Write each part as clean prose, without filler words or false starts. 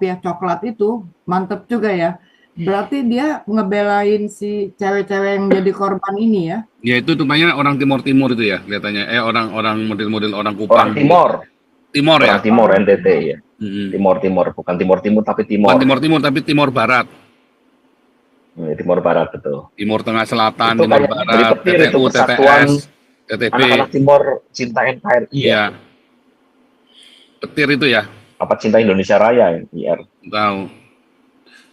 kopiah coklat itu mantep juga ya. Berarti dia ngebelain si cewek-cewek yang jadi korban ini ya? Ya itu namanya orang Timur Timur itu ya kelihatannya. Orang-orang model-model orang Orang Kupang. Timor, Timor ya. orang Timor NTT ya. Mm-mm. Timor Timor, bukan Timur Timur tapi Bukan Timor. Timur Timur tapi Timur Barat. Timor Barat betul. Timur Tengah Selatan, Itu Timur kayaknya dari Barat, petir itu TTU, Persatuan TTS, TTB. Anak-anak Timor Cinta NKRI ya. Iya. Petir itu ya. Apa Cinta Indonesia Raya IR. Tahu.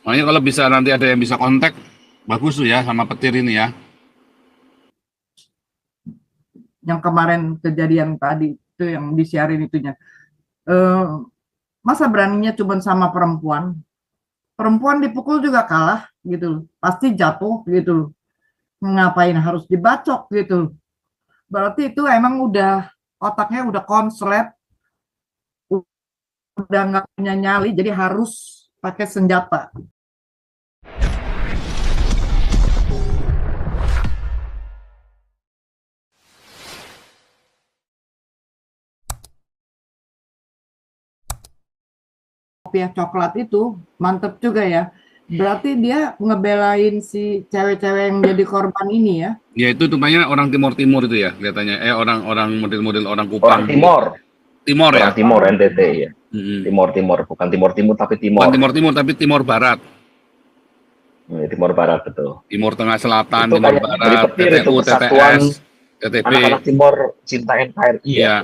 Makanya kalau bisa nanti ada yang bisa kontak, bagus tuh ya sama petir ini ya. Yang kemarin kejadian tadi itu yang disiarin itunya. Masa beraninya cuma sama perempuan? Perempuan dipukul juga kalah gitu loh. Pasti jatuh gitu loh. Ngapain harus dibacok gitu loh. Berarti itu emang udah otaknya udah konslet, udah nggak punya nyali, jadi harus pakai senjata. Kopiah coklat itu mantep juga ya. Berarti dia ngebelain si cewek-cewek yang jadi korban ini ya? Ya itu namanya orang Timur Timur itu ya kelihatannya. Orang-orang model-model orang Kupang. Orang Timor, Timor ya. orang Timor NTT ya. Mm-mm. Timor Timor, bukan Timur Timur tapi Timor. Bukan Timur Timur tapi Timur Barat. Timor Barat betul. Timur Tengah Selatan, Itu Timur kayaknya dari Barat, petir itu TTU, Persatuan TTS, TTB. Anak-anak Timor Cinta NKRI ya. Iya.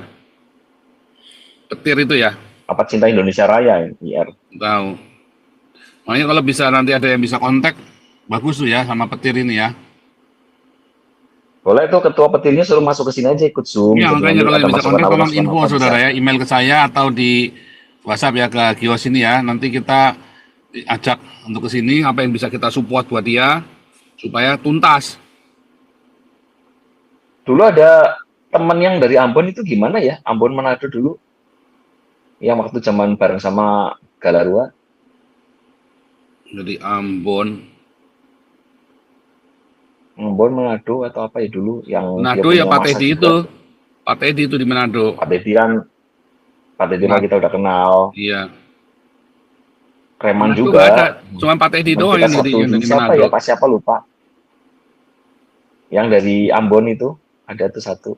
Petir itu ya. Apa Cinta Indonesia Raya IR. Tahu. Makanya kalau bisa nanti ada yang bisa kontak, bagus tuh ya sama petir ini ya. Boleh tuh ketua petirnya suruh masuk ke sini aja ikut Zoom. Iya, makanya kalau yang bisa kontak tolong masukan info apa saudara bisa. ya, email ke saya atau di WhatsApp ya ke Gios ini ya. Nanti kita ajak untuk ke sini apa yang bisa kita support buat dia supaya tuntas. Dulu ada teman yang dari Ambon itu gimana ya? Ambon Manado dulu. Yang waktu zaman bareng sama Galarua. Jadi Ambon Manado atau apa ya dulu yang Manado ya Pak Teddy itu. Pak Teddy itu di Manado. Pak Teddy kan Pak Teddy mah kita udah kenal. Iya. Kreman Manado juga. nggak ada. Cuma Pak Teddy doang yang dari siapa Manado. ya? Pak siapa lupa. Yang dari Ambon itu ada tuh satu.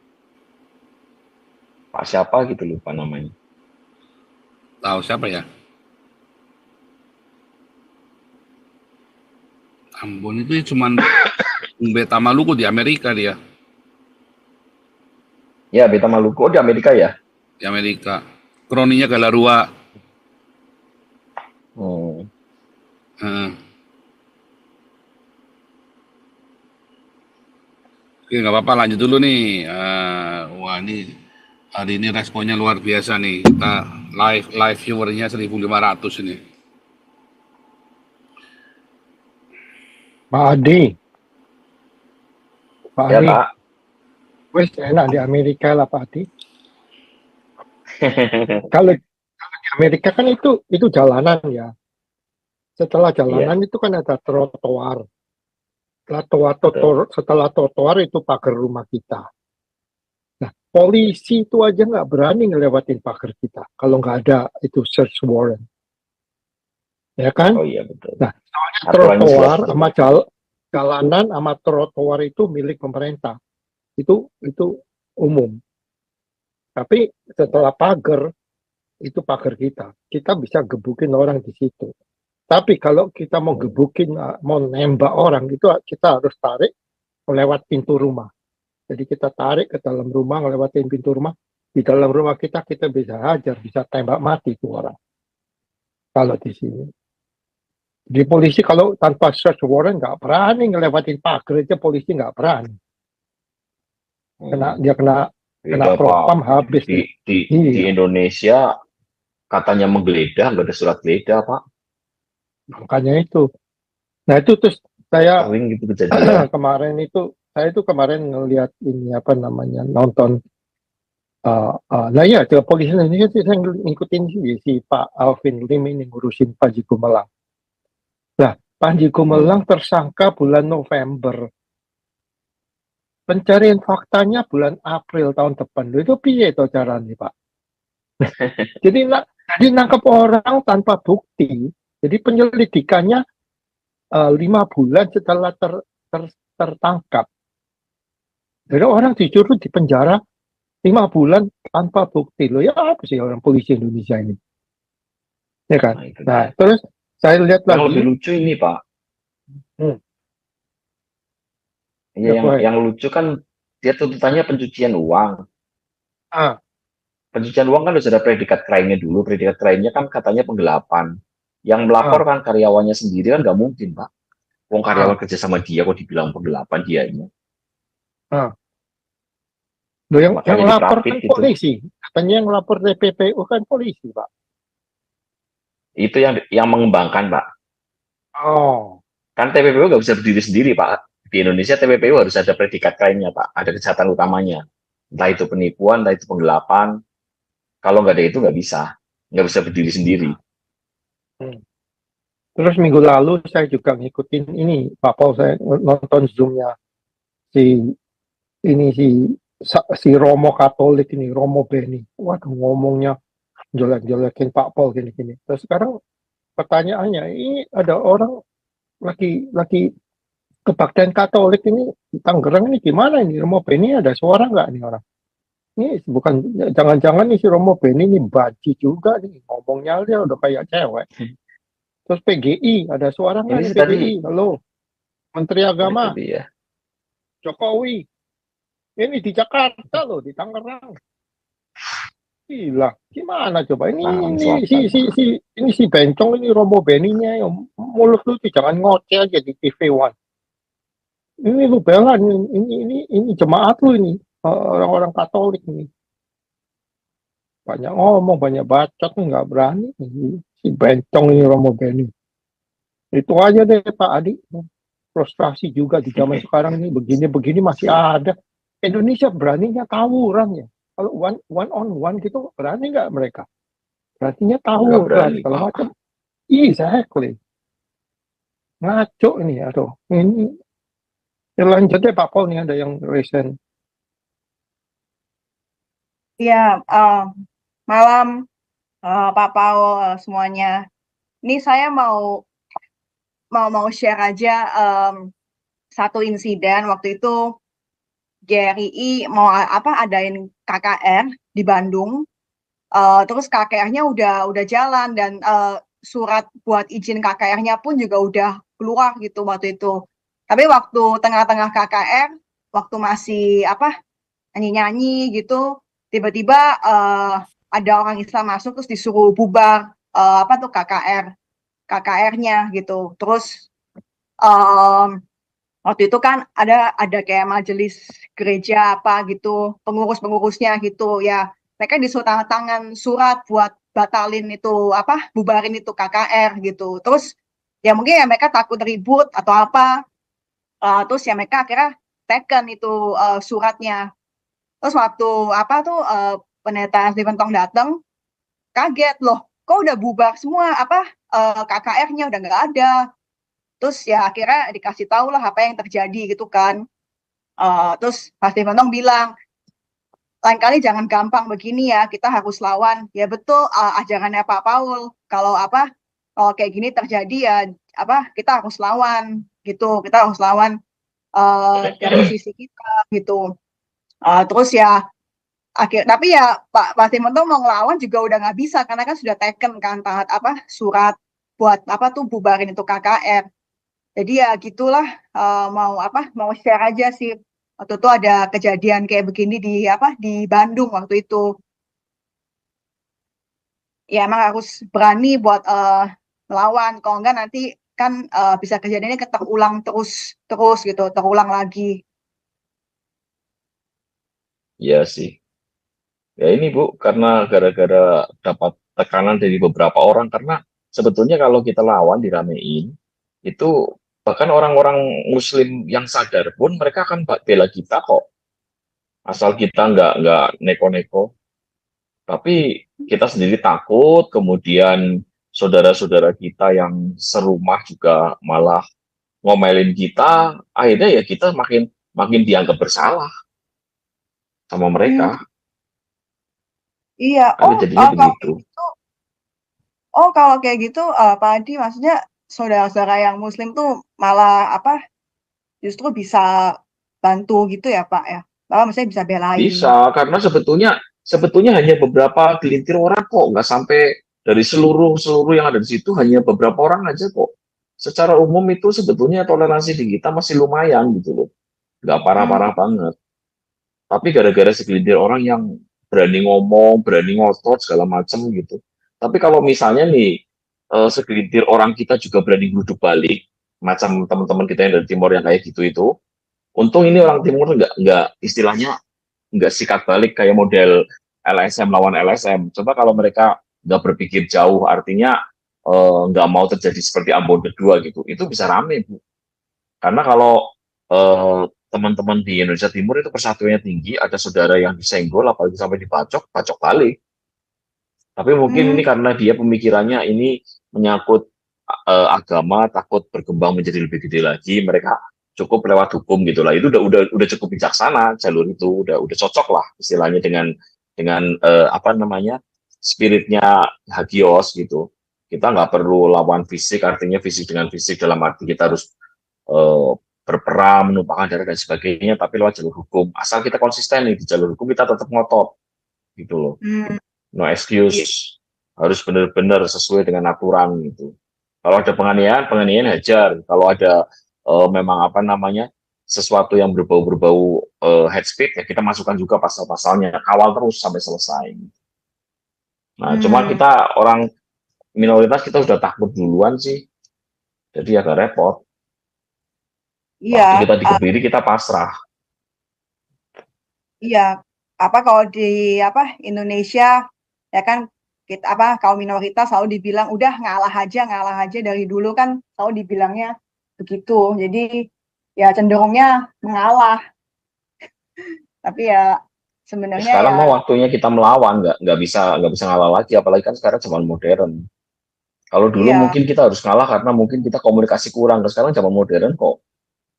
Pak siapa gitu lupa namanya. Tahu siapa ya? Ambon itu cuman Beta Maluku di Amerika dia. Ya, Beta Maluku di Amerika ya? Di Amerika. Kroninya Galarua. Oke, nggak apa-apa, lanjut dulu nih. Wah, ini hari ini responnya luar biasa nih. Kita live viewernya 1.500 ini. Pak Adi. Pak Ya, Adi. Pak. Wes enak di Amerika lah Pak Adi. Kalau di Amerika kan itu jalanan ya. Setelah jalanan itu kan ada trotoar. Setelah trotoar itu pagar rumah kita. Nah, polisi itu aja nggak berani ngelewatin pagar kita kalau nggak ada itu search warrant. Ya kan? Oh iya betul. Nah, trotoar sama jalanan sama trotoar itu milik pemerintah. Itu umum. Tapi setelah pagar itu pagar kita bisa gebukin orang di situ. Tapi kalau kita mau gebukin, mau nembak orang itu kita harus tarik lewat pintu rumah. Jadi kita tarik ke dalam rumah, ngelewatin pintu rumah. Di dalam rumah kita bisa hajar, bisa tembak mati tuh orang. Kalau di sini. Di polisi kalau tanpa search warrant nggak berani ngelewatin pagar aja polisi nggak berani. Dia kena propam habis. Di Indonesia katanya menggeledah, nggak ada surat geledah Pak. Makanya itu. Nah itu terus saya gitu kejadian. kemarin ngelihat ini apa namanya nonton. Nah ya polisi Indonesia saya ngikutin si Pak Alvin Lim ini ngurusin Panji Gumilang. Nah Panji Gumilang tersangka bulan November. Pencarian faktanya bulan April tahun depan. Itu piye itu caranya Pak? Jadi Jadi nangkap orang tanpa bukti. Jadi penyelidikannya 5 bulan setelah tertangkap. Jadi orang disuruh di penjara 5 bulan tanpa bukti. Loh ya apa sih orang polisi Indonesia ini? Ya kan? Nah, itu Nah, dia. terus saya lihat Yang lebih lagi. lucu ini, Pak. Hmm, Iya, ya, yang lucu kan dia tuntutannya pencucian uang. ah, Pencucian uang kan harus ada predikat crime-nya dulu. Predikat crime-nya kan katanya penggelapan. Yang ah, melapor kan karyawannya sendiri kan nggak mungkin, Pak. Wong ah, karyawan kerja sama dia kok dibilang penggelapan dianya. ah. Loh, yang Makanya lapor diperapit kan gitu. polisi. Katanya yang lapor TPPU kan polisi, Pak. Itu yang mengembangkan, Pak. Oh, Kan TPPU nggak bisa berdiri sendiri, Pak. Di Indonesia TPPU harus ada predikat crime-nya, Pak. Ada kejahatan utamanya. Entah itu penipuan, entah itu penggelapan. Kalau nggak ada itu nggak bisa. Nggak bisa berdiri sendiri. hmm. Terus minggu lalu saya juga ngikutin ini, Pak Paul, saya nonton Zoom-nya si ini si Romo Katolik ini, Romo Beni. Waduh, ngomongnya jelek-jelekin Pak Paul gini-gini. Terus sekarang pertanyaannya, ini ada orang lagi kebaktian Katolik ini di Tangerang ini gimana ini? Romo Beni ada suara nggak nih orang? Ini bukan, jangan-jangan nih si Romo Beni ini baji juga nih, ngomongnya dia udah kayak cewek. Terus PGI ada suara nggak Ini nih sih tadi, PGI? Halo, Menteri oh itu Agama dia. Jokowi. Ini di Jakarta loh, di Tangerang. Gila, gimana coba? Tangerang Ini Selatan. ini si Bencong ini Romo Beninya, mulut lu tuh jangan ngoceh aja di TV One. Ini lu bela ini jemaat lu ini, orang-orang Katolik ini. Banyak ngomong, banyak bacot, nggak berani. Si Bencong ini Romo Beni. Itu aja deh Pak Adi. Frustrasi juga di zaman sekarang ini begini-begini masih ada. Indonesia beraninya tawuran ya. Kalau one on one gitu berani nggak mereka? Berartinya Nggak tawuran berani, segala Pak. macam. Exactly. Ngaco ini aduh. Ini lanjutnya Pak Paul nih ada yang recent. Ya, malam Pak Paul semuanya. Ini saya mau share aja satu insiden waktu itu GRI mau adain KKR di Bandung. Terus KKR-nya udah jalan dan surat buat izin KKR-nya pun juga udah keluar gitu waktu itu. Tapi waktu tengah-tengah KKR, waktu masih nyanyi-nyanyi gitu, tiba-tiba ada orang Islam masuk terus disuruh bubar KKR-nya gitu. Terus um, waktu itu kan ada kayak majelis gereja apa gitu, pengurus-pengurusnya gitu ya. Mereka disuruh tanda tangan surat buat batalin itu bubarin itu KKR gitu. Terus ya mungkin ya mereka takut ribut atau apa. Terus ya mereka akhirnya teken itu suratnya. Terus waktu pendeta Stephen Tong datang, kaget loh, kok udah bubar semua KKR-nya udah nggak ada. Terus ya akhirnya dikasih tahu lah apa yang terjadi gitu kan. Terus Pak Stephen Tong bilang, lain kali jangan gampang begini ya, kita harus lawan. Ya betul, ajarannya Pak Paul. Kalau kayak gini terjadi ya kita harus lawan gitu. Kita harus lawan dari sisi kita gitu. Terus ya tapi ya Pak Simonto mau ngelawan juga udah nggak bisa karena kan sudah taken kan surat buat bubarin itu KKR. Jadi ya gitulah, mau share aja sih, waktu itu ada kejadian kayak begini di Bandung waktu itu. Ya emang harus berani buat melawan, kalau enggak nanti kan bisa kejadiannya terulang terus gitu, terulang lagi. Iya sih. Ya ini Bu, karena gara-gara dapat tekanan dari beberapa orang, karena sebetulnya kalau kita lawan diramein, itu bahkan orang-orang Muslim yang sadar pun mereka akan bela kita kok, asal kita nggak neko-neko. Tapi kita sendiri takut, kemudian saudara-saudara kita yang serumah juga malah ngomelin kita, akhirnya ya kita makin makin dianggap bersalah sama Hmm, mereka. iya. Kan jadinya begitu. Oh, kalau kayak gitu, Pak Adi, maksudnya saudara-saudara yang Muslim tuh malah apa? Justru bisa bantu gitu ya, Pak ya? Bahwa maksudnya bisa belain. Bisa, karena sebetulnya hanya beberapa gelintir orang kok, nggak sampai dari seluruh yang ada di situ hanya beberapa orang aja kok. Secara umum itu sebetulnya toleransi di kita masih lumayan gitu loh, nggak Hmm, parah-parah banget. Tapi gara-gara segelintir orang yang berani ngomong, berani ngotot segala macam gitu. Tapi kalau misalnya nih segelintir orang kita juga berani duduk balik, macam teman-teman kita yang dari timur yang kayak gitu itu, untung ini orang timur nggak istilahnya nggak sikat balik kayak model LSM lawan LSM. Coba kalau mereka nggak berpikir jauh, artinya nggak mau terjadi seperti Ambon kedua gitu, itu bisa rame Bu. Karena kalau teman-teman di Indonesia Timur itu persatuannya tinggi, ada saudara yang disenggol, apalagi sampai dibacok, bacok balik. Tapi mungkin hmm, ini karena dia pemikirannya ini menyangkut agama, takut berkembang menjadi lebih gede lagi, mereka cukup lewat hukum gitulah. Itu udah cukup bijaksana jalur itu, udah cocok lah istilahnya dengan apa namanya spiritnya Hagios gitu. Kita nggak perlu lawan fisik, artinya fisik dengan fisik dalam arti kita harus eh, berperang, menumpahkan darah dan sebagainya, tapi lewat jalur hukum. Asal kita konsisten nih di jalur hukum, kita tetap ngotot gitu loh. hmm, No iya. excuse, harus benar-benar sesuai dengan aturan gitu. Kalau ada penganiayaan hajar. Kalau ada memang apa namanya sesuatu yang berbau-berbau head speed ya kita masukkan juga pasal-pasalnya, kawal terus sampai selesai. Nah, cuma Hmm, kita orang minoritas kita sudah takut duluan sih, jadi agak repot. Waktu iya, kita dikebiri kita pasrah. iya. Apa kalau di apa Indonesia ya kan kita apa kaum minoritas selalu dibilang udah ngalah aja dari dulu kan selalu dibilangnya begitu. Jadi ya cenderungnya mengalah. Tapi ya Ya, sebenarnya sekarang ya mau waktunya kita melawan, nggak bisa ngalah lagi, apalagi kan sekarang zaman modern. Kalau dulu iya. mungkin kita harus ngalah karena mungkin kita komunikasi kurang. Sekarang zaman modern kok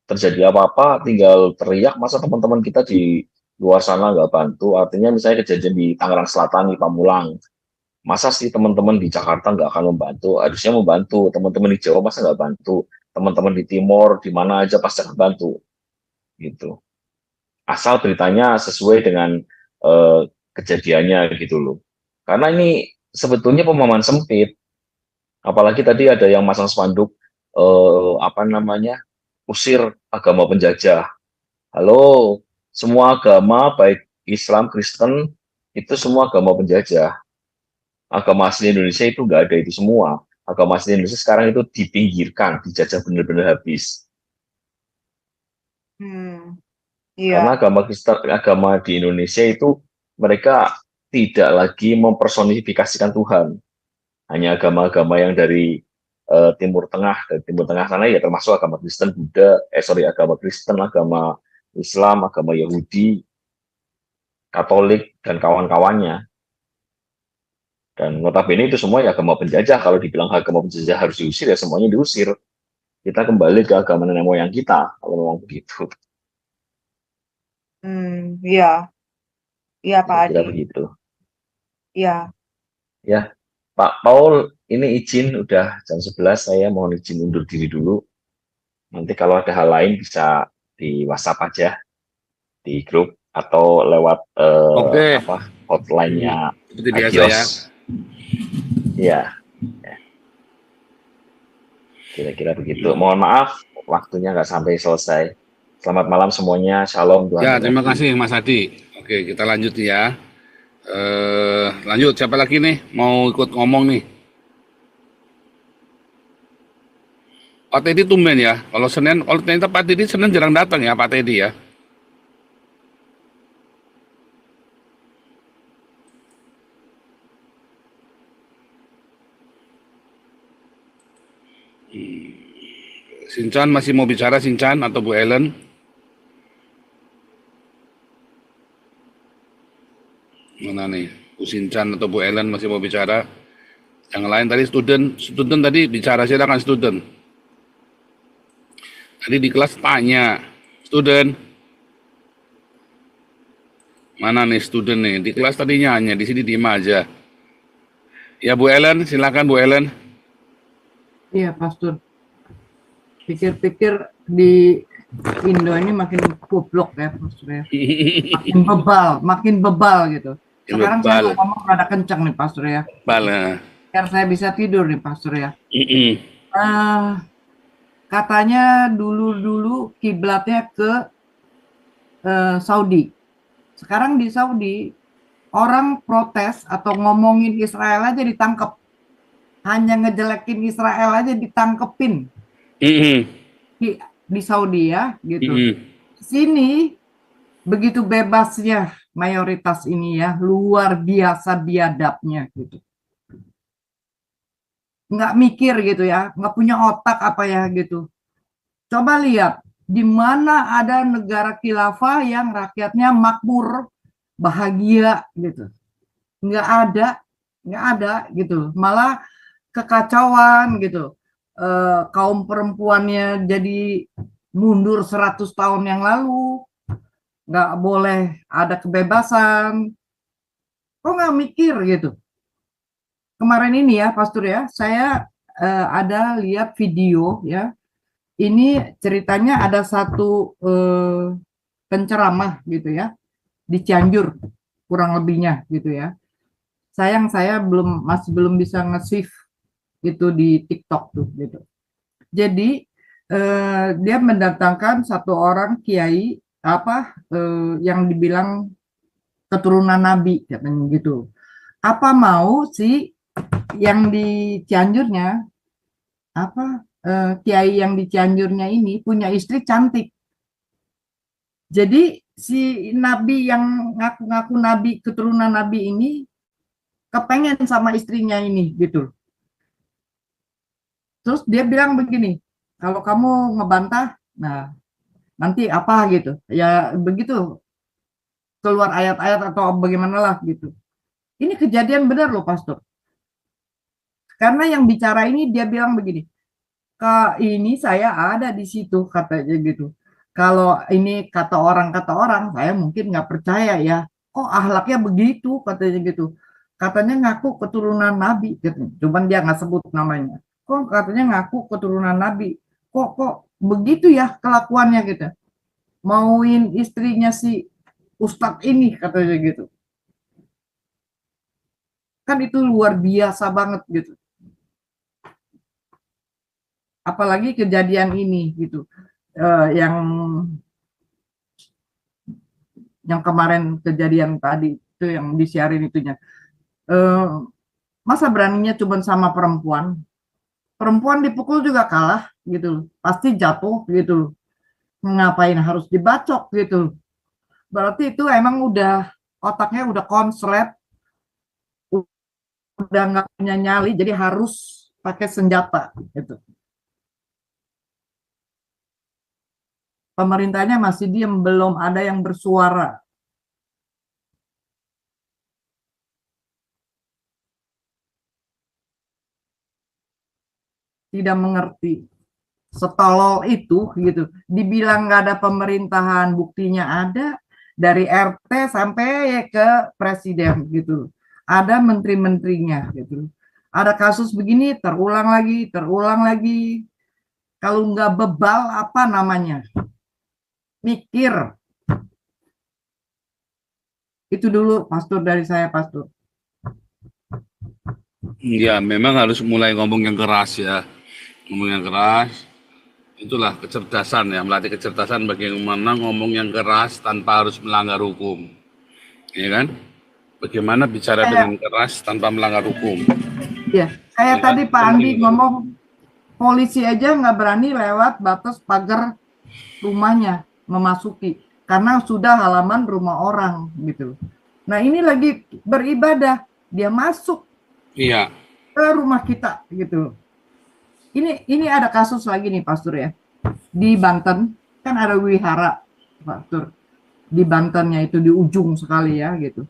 terjadi apa-apa tinggal teriak, masa teman-teman kita di luar sana nggak bantu. Artinya misalnya kejadian di Tangerang Selatan di Pamulang, masa sih teman-teman di Jakarta nggak akan membantu? Harusnya membantu. Teman-teman di Jawa masa nggak bantu? Teman-teman di Timur di mana aja pasti akan bantu gitu. Asal beritanya sesuai dengan eh, kejadiannya gitu loh. Karena ini sebetulnya pemahaman sempit. Apalagi tadi ada yang masang spanduk apa namanya usir agama penjajah. Halo, semua agama baik Islam, Kristen itu semua agama penjajah. Agama asli Indonesia itu nggak ada itu semua. Agama asli Indonesia sekarang itu dipinggirkan, dijajah benar-benar habis. Hmm, Karena iya. agama Kristen, agama di Indonesia itu mereka tidak lagi mempersonifikasikan Tuhan. Hanya agama-agama yang dari Timur Tengah sana ya termasuk agama Kristen, Buddha, agama Kristen, agama Islam, agama Yahudi, Katolik dan kawan-kawannya. Dan notabene itu semua ya agama penjajah. Kalau dibilang agama penjajah harus diusir ya semuanya diusir. Kita kembali ke agama nenek moyang kita kalau memang begitu. Iya. Iya Pak Kira-kira Adi. begitu. Iya. Ya, Pak Paul, ini izin udah jam 11, saya mohon izin undur diri dulu. Nanti kalau ada hal lain bisa di WhatsApp aja di grup atau lewat Oke, apa hotline-nya seperti biasa Agios. ya. Ya, kira-kira begitu. Mohon maaf, waktunya nggak sampai selesai. Selamat malam semuanya. Shalom, Tuhan Ya, terima memberkati. kasih Mas Adi. Oke, kita lanjut ya. Lanjut, siapa lagi nih mau ikut ngomong nih? Pak Teddy tumben ya. Kalau ternyata Pak Teddy Senin jarang datang ya Pak Teddy ya. Sinchan masih mau bicara Sinchan atau Bu Ellen? Mana nih? Bu Sinchan atau Bu Ellen masih mau bicara? Yang lain tadi student tadi bicara, silakan student. Tadi di kelas tanya, student, mana nih student nih? Di kelas tadinya hanya di sini diem aja. Ya Bu Ellen, silakan Bu Ellen. Iya, Pastor. Pikir-pikir di Indo ini makin goblok ya, Pastor ya. Makin bebal gitu. Sekarang saya mau Bebal, ngomong rada kencang nih, Pastor ya. bebal. Nah. Biar saya bisa tidur nih, Pastor ya. Mm-mm. Eh, Katanya dulu kiblatnya ke Saudi. Sekarang di Saudi orang protes atau ngomongin Israel aja ditangkap. Hanya ngejelekin Israel aja ditangkepin Mm-mm. di Saudi ya gitu. Mm-mm. Di sini begitu bebasnya mayoritas ini ya, luar biasa biadabnya gitu. Nggak mikir gitu ya, nggak punya otak apa ya gitu. Coba lihat, di mana ada negara khilafah yang rakyatnya makmur, bahagia gitu. Nggak ada, nggak ada gitu. Malah kekacauan gitu. Kaum perempuannya jadi mundur 100 tahun yang lalu, nggak boleh ada kebebasan. Kok nggak mikir gitu? Kemarin ini ya, Pastor ya, saya ada lihat video ya. Ini ceritanya ada satu penceramah gitu ya di Cianjur kurang lebihnya gitu ya. Sayang saya masih belum bisa nge-save itu di TikTok tuh gitu. Jadi dia mendatangkan satu orang kiai yang dibilang keturunan nabi katanya gitu. Apa mau si yang di Cianjurnya kiai yang di Cianjurnya ini punya istri cantik. Jadi si nabi yang ngaku-ngaku nabi keturunan nabi ini kepengen sama istrinya ini gitu. Terus dia bilang begini, kalau kamu ngebantah, nah nanti apa gitu. Ya begitu keluar ayat-ayat atau bagaimana lah gitu. Ini kejadian benar loh, Pastor. Karena yang bicara ini dia bilang begini, Kak, ini saya ada di situ katanya gitu. Kalau ini kata orang, saya mungkin nggak percaya ya. Kok ahlaknya begitu katanya gitu. Katanya ngaku keturunan Nabi gitu. Cuman dia nggak sebut namanya. Kok katanya ngaku keturunan Nabi. Kok begitu ya kelakuannya gitu. Mauin istrinya si Ustadz ini katanya gitu. Kan itu luar biasa banget gitu. Apalagi kejadian ini gitu. Yang kemarin kejadian tadi itu yang disiarin itunya. Masa beraninya cuma sama perempuan? Perempuan dipukul juga kalah gitu, pasti jatuh gitu. Ngapain harus dibacok gitu? Berarti itu emang udah otaknya udah konslet, udah nggak punya nyali, jadi harus pakai senjata gitu. Pemerintahnya masih diem, belum ada yang bersuara. Tidak mengerti. Setolol itu gitu. Dibilang nggak ada pemerintahan, buktinya ada dari RT sampai ke presiden gitu. Ada menteri-menterinya gitu. Ada kasus begini terulang lagi. Kalau nggak bebal apa namanya? Mikir. Itu dulu Pastor dari saya, Pastor. Ya, memang harus mulai ngomong yang keras ya. Ngomong yang keras. Itulah kecerdasan ya, melatih kecerdasan bagaimana ngomong yang keras tanpa harus melanggar hukum. Ya kan? Bagaimana bicara dengan keras tanpa melanggar hukum. Ya, kayak tadi Pak Andi ngomong, polisi aja nggak berani lewat batas pagar rumahnya memasuki karena sudah halaman rumah orang gitu. Nah ini lagi beribadah, dia masuk Iya. ke rumah kita gitu. Ini ada kasus lagi nih, Pastor ya. Di Banten kan ada wihara, Pastor. Di Bantennya itu di ujung sekali ya gitu.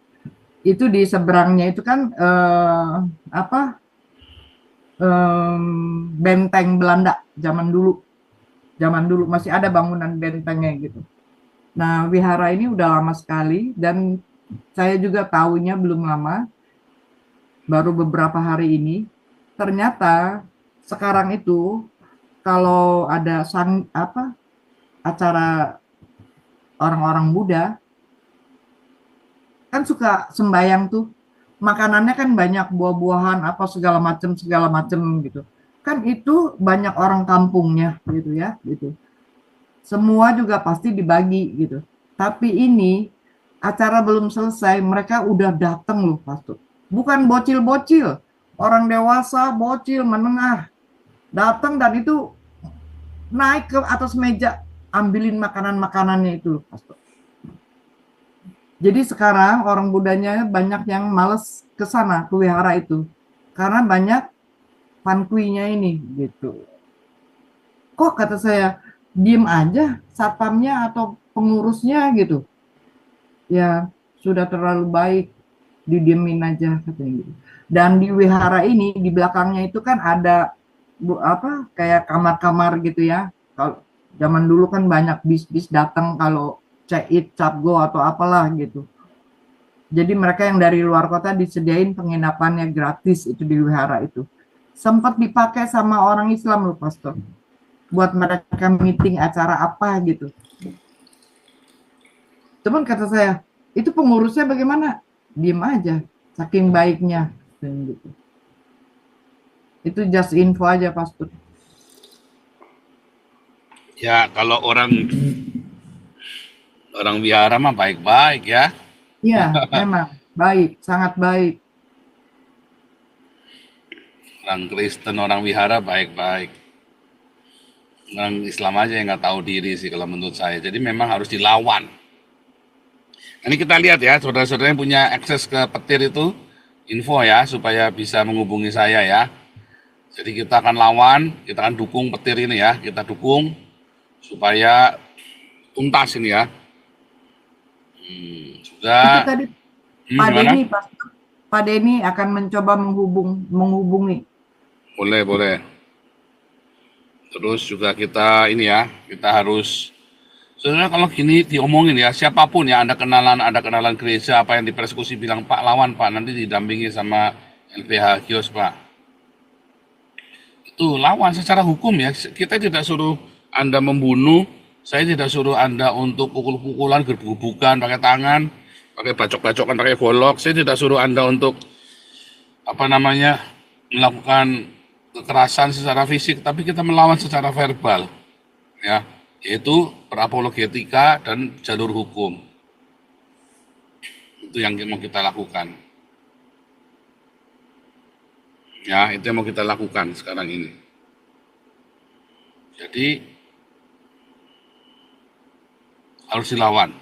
Itu di seberangnya itu kan benteng Belanda zaman dulu. Zaman dulu masih ada bangunan bentengnya gitu. Nah, wihara ini udah lama sekali dan saya juga tahunya belum lama. baru beberapa hari ini, ternyata sekarang itu kalau ada acara orang-orang Buddha kan suka sembayang tuh, makanannya kan banyak buah-buahan apa segala macam gitu. Kan itu banyak orang kampungnya gitu ya, gitu. Semua juga pasti dibagi gitu. Tapi ini acara belum selesai, mereka udah datang loh, Pastor. Bukan bocil-bocil, orang dewasa, bocil, menengah, datang dan itu naik ke atas meja, ambilin makanan-makanannya itu loh, Pastor. Jadi sekarang orang Budanya banyak yang males ke sana, ke wihara itu. Karena banyak pankuinya ini gitu. Kok kata saya, diem aja satpamnya atau pengurusnya gitu. Ya, sudah terlalu baik, didiemin aja katanya gitu. Dan di wihara ini di belakangnya itu kan ada kayak kamar-kamar gitu ya. Kalau zaman dulu kan banyak bis-bis datang kalau check-in, cap-go atau apalah gitu. Jadi mereka yang dari luar kota disediain penginapannya gratis itu di wihara itu. Sempat dipakai sama orang Islam loh, Pastor. Buat mereka meeting acara apa gitu. Cuman kata saya, itu pengurusnya bagaimana? Diem aja, saking baiknya. Gitu. Itu just info aja, Pastor. Ya, kalau orang wihara mah baik-baik ya. Iya, memang baik, sangat baik. Orang Kristen, orang wihara baik-baik. Orang Islam aja yang nggak tahu diri sih kalau menurut saya. Jadi memang harus dilawan. Ini kita lihat ya, saudara-saudara yang punya akses ke petir itu, info ya, supaya bisa menghubungi saya ya. Jadi kita akan lawan, kita akan dukung petir ini ya, kita dukung supaya tuntas ini ya. Itu tadi Pak gimana? Denny, Pak Denny akan mencoba menghubungi. Boleh. Terus juga kita ini ya, kita harus sebenarnya kalau gini diomongin ya, siapapun ya, ada kenalan gereja apa yang dipersekusi bilang Pak lawan Pak, nanti didampingi sama LPH Kios Pak. Itu lawan secara hukum ya, kita tidak suruh Anda membunuh, saya tidak suruh Anda untuk pukul-pukulan, gebuk-gebukan pakai tangan, pakai bacok-bacokan, pakai golok, saya tidak suruh Anda untuk melakukan kekerasan secara fisik, tapi kita melawan secara verbal ya, yaitu berapologetika dan jalur hukum. Itu yang mau kita lakukan ya, itu yang mau kita lakukan sekarang ini. Jadi harus dilawan.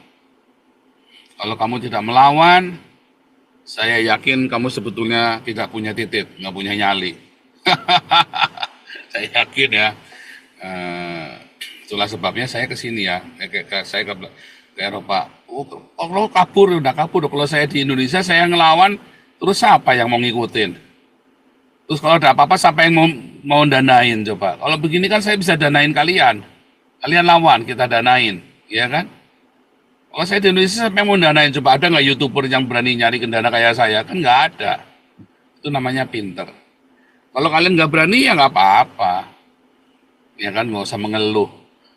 Kalau kamu tidak melawan, saya yakin kamu sebetulnya tidak punya titik, nggak punya nyali. Saya yakin ya. Itulah sebabnya saya ke sini ya. Saya ke Eropa. Kalau udah kabur. Kalau saya di Indonesia saya ngelawan, terus siapa yang mau ngikutin? Terus kalau ada apa-apa siapa yang mau danain coba? Kalau begini kan saya bisa danain kalian. Kalian lawan, kita danain, ya kan? Kalau saya di Indonesia siapa yang mau danain coba? Ada nggak YouTuber yang berani nyari dana kayak saya? Kan nggak ada. Itu namanya pinter. Kalau kalian nggak berani ya nggak apa-apa, ya kan, nggak usah mengeluh.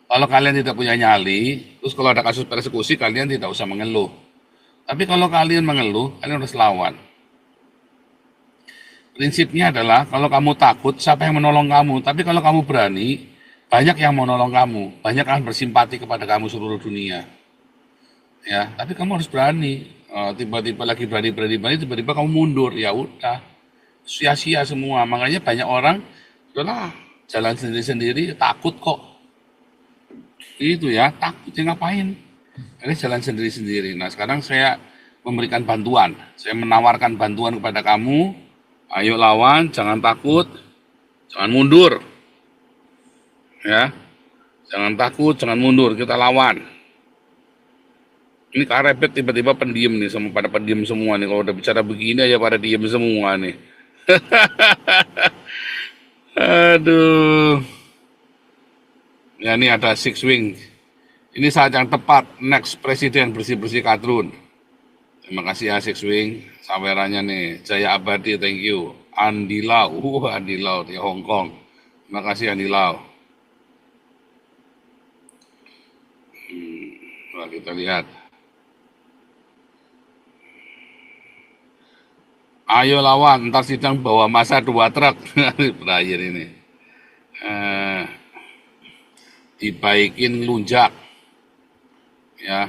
Kalau kalian tidak punya nyali, terus kalau ada kasus persekusi kalian tidak usah mengeluh. Tapi kalau kalian mengeluh, kalian harus lawan. Prinsipnya adalah kalau kamu takut, siapa yang menolong kamu? Tapi kalau kamu berani, banyak yang mau nolong kamu, banyak akan bersimpati kepada kamu seluruh dunia. Ya, tapi kamu harus berani. Tiba-tiba lagi berani, tiba-tiba kamu mundur, ya udah. Sia-sia semua, makanya banyak orang udahlah jalan sendiri-sendiri, takut kok itu ya, takut ya ngapain, ini jalan sendiri-sendiri. Nah sekarang saya memberikan bantuan, saya menawarkan bantuan kepada kamu, ayo lawan, jangan takut, jangan mundur ya, jangan takut, jangan mundur, kita lawan. Ini karepet tiba-tiba pendiam nih, pada pendiam semua nih, kalau udah bicara begini aja pada diem semua nih. Aduh. Ya ini ada Six Wing. Ini saat yang tepat next presiden bersih-bersih kadrun. Terima kasih Asik Swing, sawerannya nih. Jaya Abadi, thank you. Andi Lau, Andi Lau di Hong Kong. Terima kasih Andi Lau. Nah, kita lihat. Ayo lawan, ntar sidang bawa masa 2 truk. Berakhir ini. Dibaikin lunjak. Ya,